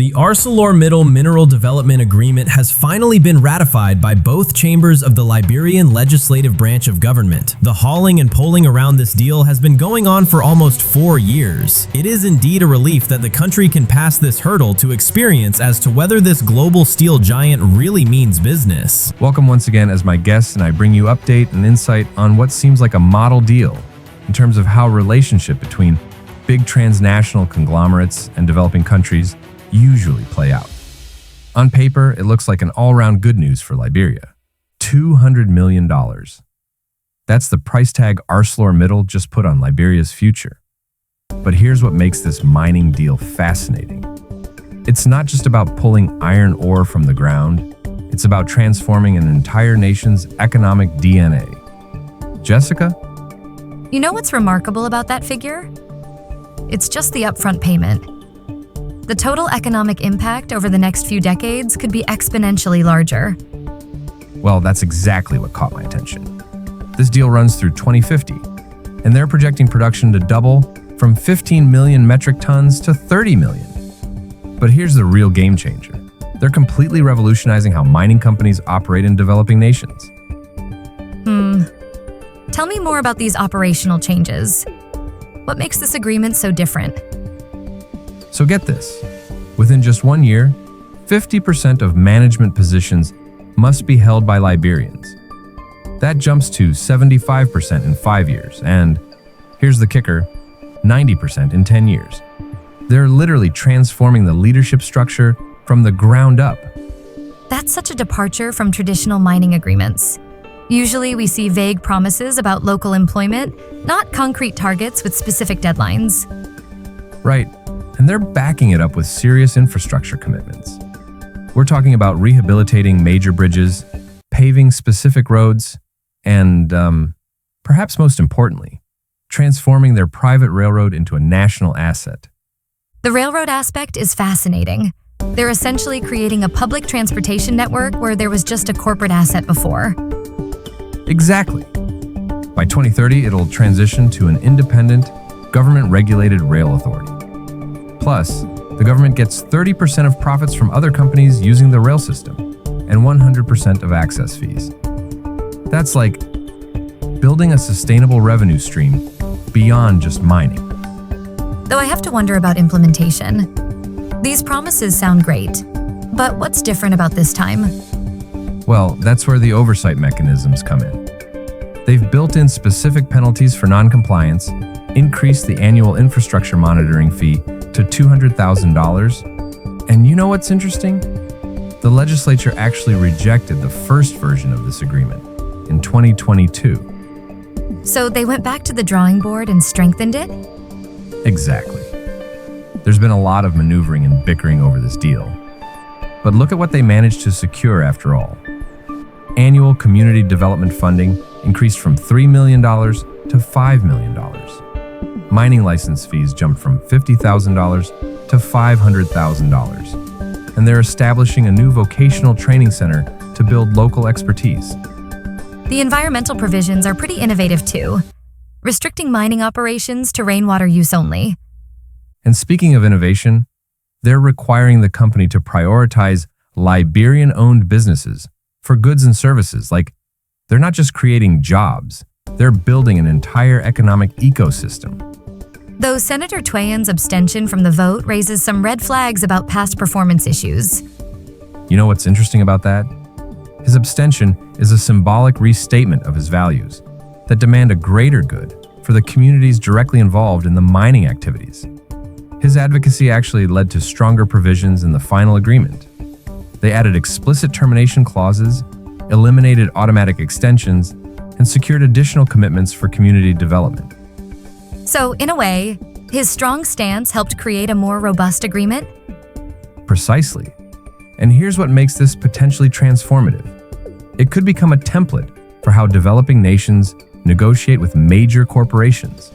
The ARCELORMITTAL Mineral Development Agreement has finally been ratified by both chambers of the Liberian legislative branch of government. The hauling and polling around this deal has been going on for almost 4 years. It is indeed a relief that the country can pass this hurdle to experience as to whether this global steel giant really means business. Welcome once again as my guest, and I bring you update and insight on what seems like a model deal in terms of how relationship between big transnational conglomerates and developing countries usually play out. On paper, it looks like an all-round good news for Liberia. $200 million. That's the price tag ArcelorMittal just put on Liberia's future. But here's what makes this mining deal fascinating. It's not just about pulling iron ore from the ground, it's about transforming an entire nation's economic DNA. Jessica? You know what's remarkable about that figure? It's just the upfront payment. The total economic impact over the next few decades could be exponentially larger. Well, that's exactly what caught my attention. This deal runs through 2050, and they're projecting production to double from 15 million metric tons to 30 million. But here's the real game changer. They're completely revolutionizing how mining companies operate in developing nations. Tell me more about these operational changes. What makes this agreement so different? So get this, within just 1 year, 50% of management positions must be held by Liberians. That jumps to 75% in 5 years, and here's the kicker, 90% in 10 years. They're literally transforming the leadership structure from the ground up. That's such a departure from traditional mining agreements. Usually we see vague promises about local employment, not concrete targets with specific deadlines. Right. And they're backing it up with serious infrastructure commitments. We're talking about rehabilitating major bridges, paving specific roads, and, perhaps most importantly, transforming their private railroad into a national asset. The railroad aspect is fascinating. They're essentially creating a public transportation network where there was just a corporate asset before. Exactly. By 2030, it'll transition to an independent, government-regulated rail authority. Plus, the government gets 30% of profits from other companies using the rail system and 100% of access fees. That's like building a sustainable revenue stream beyond just mining. Though I have to wonder about implementation. These promises sound great, but what's different about this time? Well, that's where the oversight mechanisms come in. They've built in specific penalties for non-compliance, increased the annual infrastructure monitoring fee to $200,000. And you know what's interesting? The legislature actually rejected the first version of this agreement in 2022. So they went back to the drawing board and strengthened it? Exactly. There's been a lot of maneuvering and bickering over this deal. But look at what they managed to secure after all. Annual community development funding increased from $3 million to $5 million. Mining license fees jumped from $50,000 to $500,000. And they're establishing a new vocational training center to build local expertise. The environmental provisions are pretty innovative too, restricting mining operations to rainwater use only. And speaking of innovation, they're requiring the company to prioritize Liberian-owned businesses for goods and services. Like, they're not just creating jobs, they're building an entire economic ecosystem. Though Senator Twayan's abstention from the vote raises some red flags about past performance issues. You know what's interesting about that? His abstention is a symbolic restatement of his values that demand a greater good for the communities directly involved in the mining activities. His advocacy actually led to stronger provisions in the final agreement. They added explicit termination clauses, eliminated automatic extensions, and secured additional commitments for community development. So, in a way, his strong stance helped create a more robust agreement? Precisely. And here's what makes this potentially transformative. It could become a template for how developing nations negotiate with major corporations.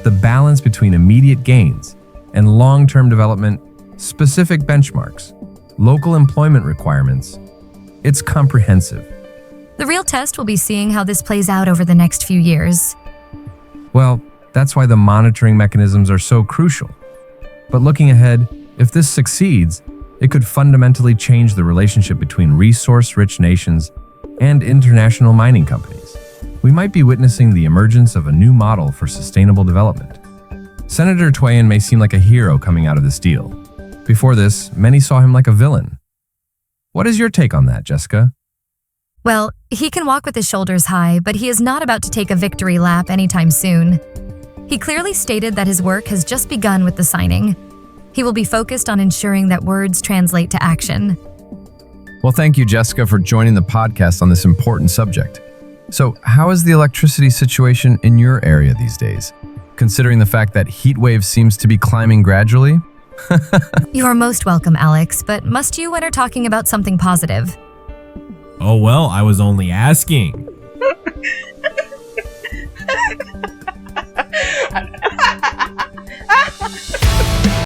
The balance between immediate gains and long-term development, specific benchmarks, local employment requirements, it's comprehensive. The real test will be seeing how this plays out over the next few years. Well, that's why the monitoring mechanisms are so crucial. But looking ahead, if this succeeds, It could fundamentally change the relationship between resource-rich nations and international mining companies. We might be witnessing the emergence of a new model for sustainable development. Senator Twain may seem like a hero coming out of this deal. Before this, many saw him like a villain. What is your take on that, Jessica? Well, he can walk with his shoulders high, but he is not about to take a victory lap anytime soon. He clearly stated that his work has just begun with the signing. He will be focused on ensuring that words translate to action. Well, thank you, Jessica, for joining the podcast on this important subject. So, how is the electricity situation in your area these days? Considering the fact that heat wave seems to be climbing gradually? You are most welcome, Alex, but must you when are talking about something positive? Oh well, I was only asking.